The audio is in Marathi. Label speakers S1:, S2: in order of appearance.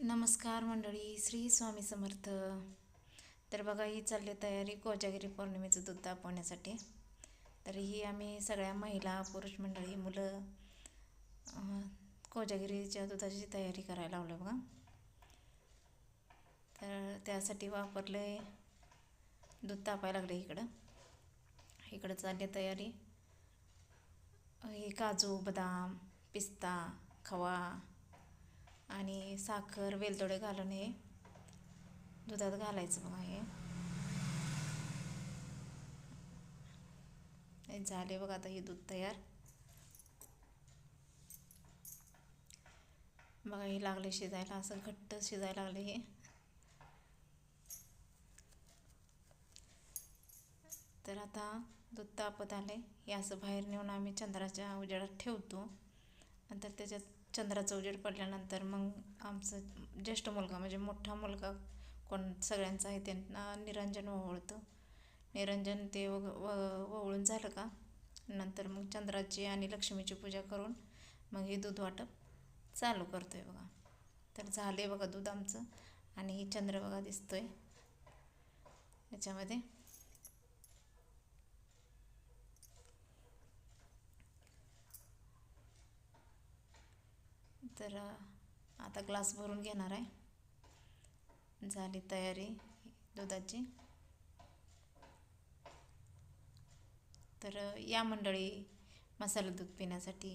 S1: नमस्कार मंडळी, श्री स्वामी समर्थ. तर बघा, ही चालली तयारी कोजागिरी पौर्णिमेचं दूध तापवण्यासाठी. तर ही आम्ही सगळ्या महिला पुरुष मंडळी मुलं कोजागिरीच्या दुधाची तयारी करायला लावलं बघा. तर त्यासाठी वापरले दूध तापायला लागले. इकडं चालली तयारी. हे काजू, बदाम, पिस्ता, खवा आणि साखर, वेलदोडे घालून हे दुधात घालायचं बघा. हे झाले बघा. आता हे दूध तयार बघा. हे लागले शिजायला, असं घट्ट शिजायला लागले हे. तर आता दूध तापत आले. हे असं बाहेर नेऊन आम्ही चंद्राच्या उजेडात ठेवतो. नंतर त्याच्यात चंद्राचा उजेड पडल्यानंतर मग आमचं ज्येष्ठ मुलगा, म्हणजे मोठा मुलगा कोण सगळ्यांचा आहे, त्यांना निरंजन ओवाळतो. निरंजन ते ओवाळून झालं का नंतर मग चंद्राची आणि लक्ष्मीची पूजा करून मग हे दूध वाटप चालू करतो आहे बघा. तर झाले बघा दूध आमचं. आणि ही चंद्र बघा दिसतोय याच्यामध्ये. तर आता ग्लास भरून घेणार आहे. झाली तयारी दुधाची. तर या मंडळी मसाला दूध पिण्यासाठी.